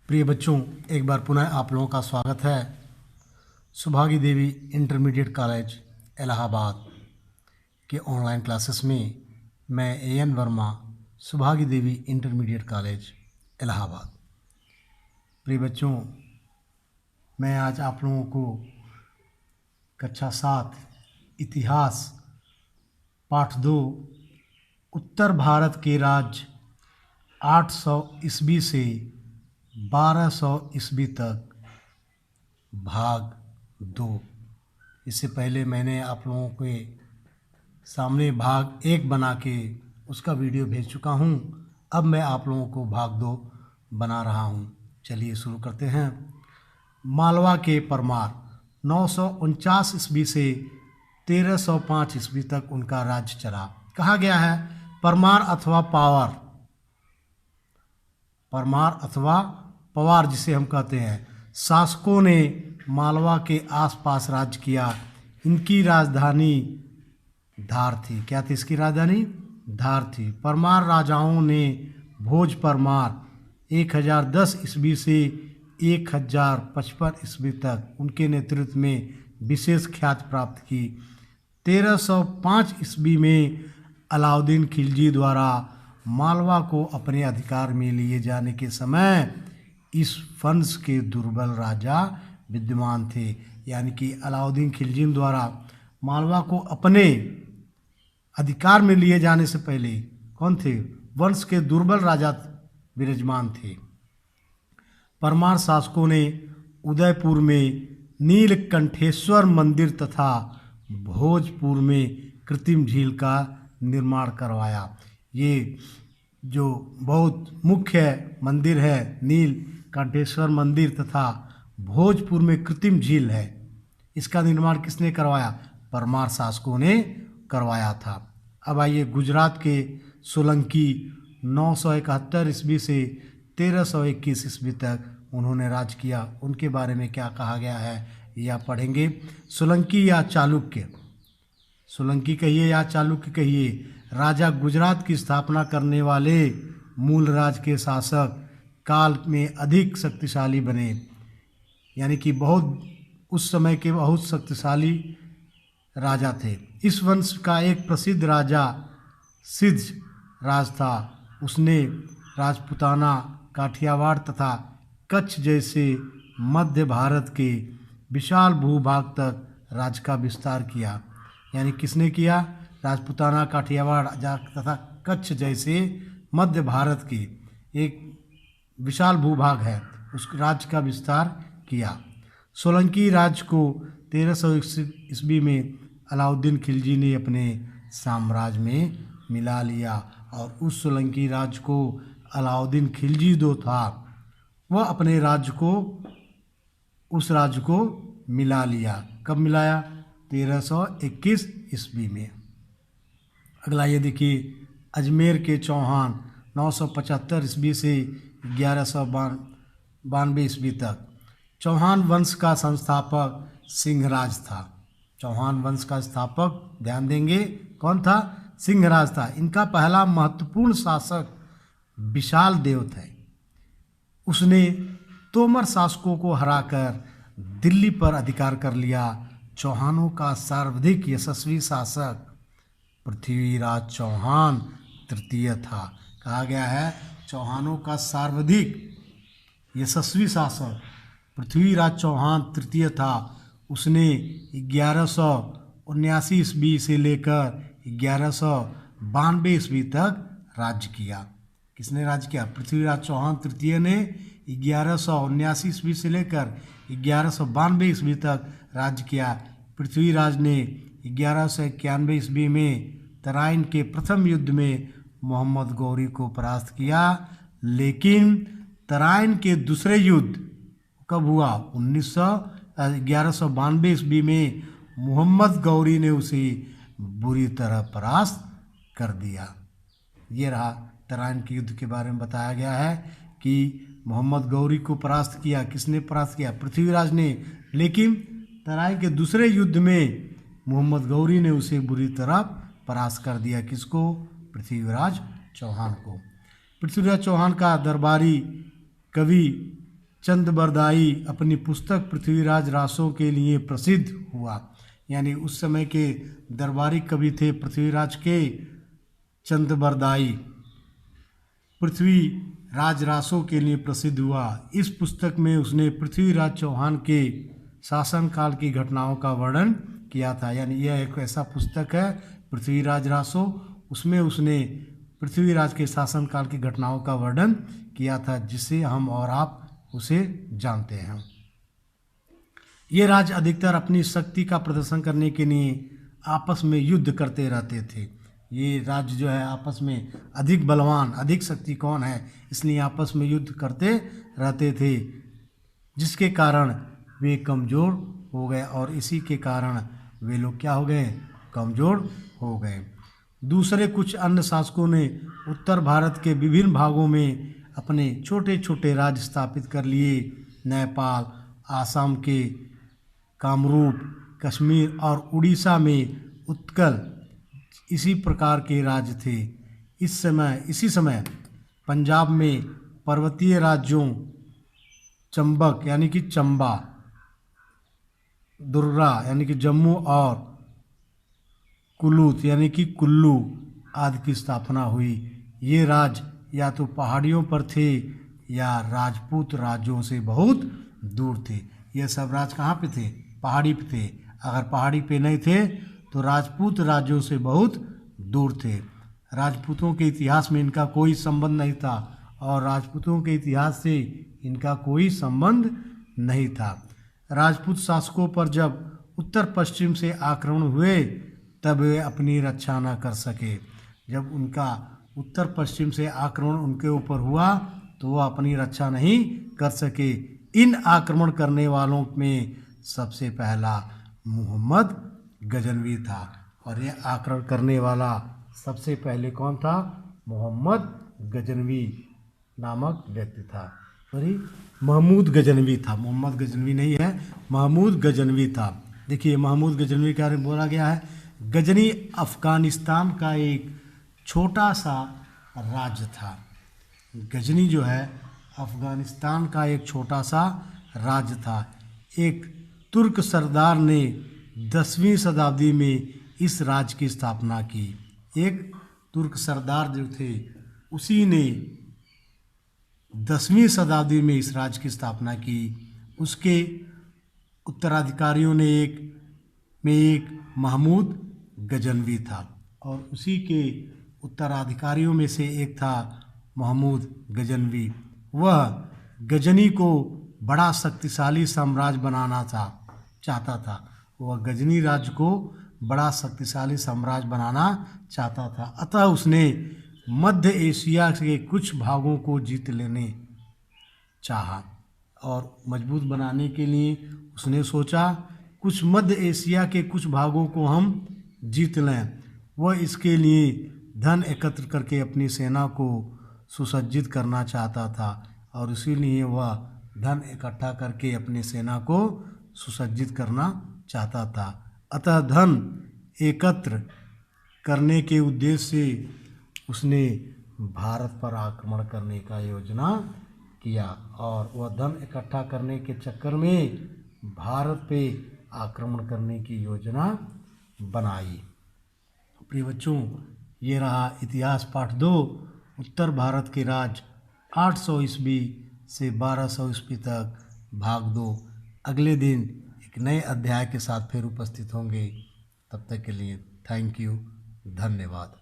प्रिय बच्चों, एक बार पुनः आप लोगों का स्वागत है सुभागी देवी इंटरमीडिएट कॉलेज इलाहाबाद के ऑनलाइन क्लासेस में। मैं A N Verma, Subhagi Devi intermediate college Allahabad. प्रिय बच्चों, मैं आज आप लोगों को कक्षा 7 इतिहास पाठ 2 उत्तर भारत के राज्य 800 ईस्वी से 1200 ईस्वी तक भाग 2। इससे पहले मैंने आप लोगों के सामने भाग 1 बना के उसका वीडियो भेज चुका हूँ। अब मैं आप लोगों को भाग 2 बना रहा हूँ। चलिए शुरू करते हैं। मालवा के परमार 949 ईस्वी से 1305 ईस्वी तक उनका राज्य चला। कहा गया है परमार अथवा पवार जिसे हम कहते हैं, शासकों ने मालवा के आसपास राज्य किया। इनकी राजधानी धार थी। क्या थी इसकी राजधानी? धार थी। परमार राजाओं ने भोज परमार 1010 ईस्वी से 1055 ईस्वी तक उनके नेतृत्व में विशेष ख्याति प्राप्त की। 1305 ईस्वी में अलाउद्दीन खिलजी द्वारा मालवा को अपने अधिकार में लिए जाने के समय इस वंश के दुर्बल राजा विद्यमान थे। यानी कि अलाउद्दीन खिलजी द्वारा मालवा को अपने अधिकार में लिए जाने से पहले कौन थे? वंश के दुर्बल राजा विराजमान थे। परमार शासकों ने उदयपुर में नीलकंठेश्वर मंदिर तथा भोजपुर में कृत्रिम झील का निर्माण करवाया। ये जो बहुत मुख्य मंदिर है नीलकंठेश्वर मंदिर तथा भोजपुर में कृत्रिम झील है, इसका निर्माण किसने करवाया? परमार शासकों ने करवाया था। अब आइए गुजरात के सोलंकी 971 ईस्वी से 1321 ईस्वी तक उन्होंने राज किया। उनके बारे में क्या कहा गया है ये आप पढ़ेंगे। सोलंकी या चालुक्य, सोलंकी कहिए या चालुक्य कहिए, राजा गुजरात की स्थापना करने वाले मूल राज के शासक काल में अधिक शक्तिशाली बने। यानी कि बहुत उस समय के बहुत शक्तिशाली राजा थे। इस वंश का एक प्रसिद्ध राजा सिद्ध राज था। उसने राजपूताना, काठियावाड़ तथा कच्छ जैसे मध्य भारत के विशाल भूभाग तक राज्य का विस्तार किया। यानी किसने किया? राजपूताना, काठियावाड़ तथा कच्छ जैसे मध्य भारत के एक विशाल भूभाग है, उस राज्य का विस्तार किया। सोलंकी राज्य को 1300 ईस्वी में अलाउद्दीन खिलजी ने अपने साम्राज्य में मिला लिया। और उस सोलंकी राज्य को अलाउद्दीन खिलजी जो था वह अपने राज्य को उस राज्य को मिला लिया। कब मिलाया? 1321 ईस्वी में। अगला ये देखिए, अजमेर के चौहान 975 ईस्वी से 1192 ईस्वी तक। चौहान वंश का संस्थापक सिंहराज था। चौहान वंश का स्थापक ध्यान देंगे कौन था? सिंहराज था। इनका पहला महत्वपूर्ण शासक विशाल देव थे। उसने तोमर शासकों को हराकर दिल्ली पर अधिकार कर लिया। चौहानों का सर्वाधिक यशस्वी शासक पृथ्वीराज चौहान तृतीय था। कहा गया है चौहानों का सर्वाधिक यशस्वी शासक पृथ्वीराज चौहान तृतीय था। उसने 1179 ईस्वी से लेकर 1192 ईस्वी तक राज्य किया। किसने राज्य किया? पृथ्वीराज चौहान तृतीय ने 1179 ईस्वी से लेकर 1192 ईस्वी तक राज्य किया। पृथ्वीराज ने 1191 ईस्वी में तराइन के प्रथम युद्ध में मोहम्मद गौरी को परास्त किया। लेकिन तराइन के दूसरे युद्ध कब हुआ? 1192 ईस्वी में मोहम्मद गौरी ने उसे बुरी तरह परास्त कर दिया। ये रहा तराइन के युद्ध के बारे में बताया गया है कि मोहम्मद गौरी को परास्त किया। किसने परास्त किया? पृथ्वीराज ने। लेकिन तराइन के दूसरे युद्ध में मोहम्मद गौरी ने उसे बुरी तरह परास्त कर दिया। किसको? पृथ्वीराज चौहान को। पृथ्वीराज चौहान का दरबारी कवि चंद अपनी पुस्तक पृथ्वीराज रासो के लिए प्रसिद्ध हुआ। यानी उस समय के दरबारी कवि थे पृथ्वीराज के चंद पृथ्वीराज रासो के लिए प्रसिद्ध हुआ। इस पुस्तक में उसने पृथ्वीराज चौहान के शासनकाल की घटनाओं का वर्णन किया था। यानी यह एक ऐसा पुस्तक है पृथ्वीराज रासो, उसमें उसने पृथ्वीराज के शासनकाल की घटनाओं का वर्णन किया था, जिसे हम और आप उसे जानते हैं। ये राज्य अधिकतर अपनी शक्ति का प्रदर्शन करने के लिए आपस में युद्ध करते रहते थे। ये राज्य जो है आपस में अधिक बलवान, अधिक शक्ति कौन है, इसलिए आपस में युद्ध करते रहते थे, जिसके कारण वे कमज़ोर हो गए और इसी के कारण वे लोग क्या हो गए, कमज़ोर हो गए। दूसरे कुछ अन्य शासकों ने उत्तर भारत के विभिन्न भागों में अपने छोटे छोटे राज्य स्थापित कर लिए। नेपाल, आसाम के कामरूप, कश्मीर और उड़ीसा में उत्कल इसी प्रकार के राज्य थे। इसी समय पंजाब में पर्वतीय राज्यों चंबक यानी कि चंबा, दुर्रा यानी कि जम्मू और कुलूत यानी कि कुल्लू आदि की स्थापना हुई। ये राज्य या तो पहाड़ियों पर थे या राजपूत राज्यों से बहुत दूर थे। ये सब राज्य कहाँ पे थे, पहाड़ी पे थे। अगर पहाड़ी पे नहीं थे तो राजपूत राज्यों से बहुत दूर थे। राजपूतों के इतिहास में इनका कोई संबंध नहीं था और राजपूतों के इतिहास से इनका कोई संबंध नहीं था। राजपूत शासकों पर जब उत्तर पश्चिम से आक्रमण हुए तब वे अपनी रक्षा न कर सके। जब उनका उत्तर पश्चिम से आक्रमण उनके ऊपर हुआ तो वह अपनी रक्षा नहीं कर सके। इन आक्रमण करने वालों में सबसे पहला मोहम्मद गजनवी था और यह आक्रमण करने वाला सबसे पहले कौन था, मोहम्मद गजनवी नामक व्यक्ति था। सॉरी, महमूद गजनवी था, मोहम्मद गजनवी नहीं है, महमूद गजनवी था। देखिए महमूद गजनवी के बारे में बोला गया है, गजनी अफ़गानिस्तान का एक छोटा सा राज्य था। गजनी जो है अफ़गानिस्तान का एक छोटा सा राज्य था। एक तुर्क सरदार ने 10वीं शताब्दी में इस राज्य की स्थापना की। एक तुर्क सरदार जो थे उसी ने 10वीं शताब्दी में इस राज्य की स्थापना की। उसके उत्तराधिकारियों ने एक महमूद गजनवी था और उसी के उत्तराधिकारियों में से एक था महमूद गजनवी। वह गजनी को बड़ा शक्तिशाली साम्राज्य बनाना चाहता था। वह गजनी राज्य को बड़ा शक्तिशाली साम्राज्य बनाना चाहता था। अतः उसने मध्य एशिया के कुछ भागों को जीत लेने चाहा और मजबूत बनाने के लिए उसने सोचा कुछ मध्य एशिया के कुछ भागों को हम जीत लें। वह इसके लिए धन एकत्र करके अपनी सेना को सुसज्जित करना चाहता था और इसीलिए वह धन इकट्ठा करके अपनी सेना को सुसज्जित करना चाहता था। अतः धन एकत्र करने के उद्देश्य से उसने भारत पर आक्रमण करने का योजना किया और वह धन इकट्ठा करने के चक्कर में भारत पे आक्रमण करने की योजना बनाई। प्रिय बच्चों, ये रहा इतिहास पाठ 2, उत्तर भारत के राज्य 800 ईस्वी से 1200 ईस्वी तक, भाग 2। अगले दिन एक नए अध्याय के साथ फिर उपस्थित होंगे। तब तक के लिए थैंक यू, धन्यवाद।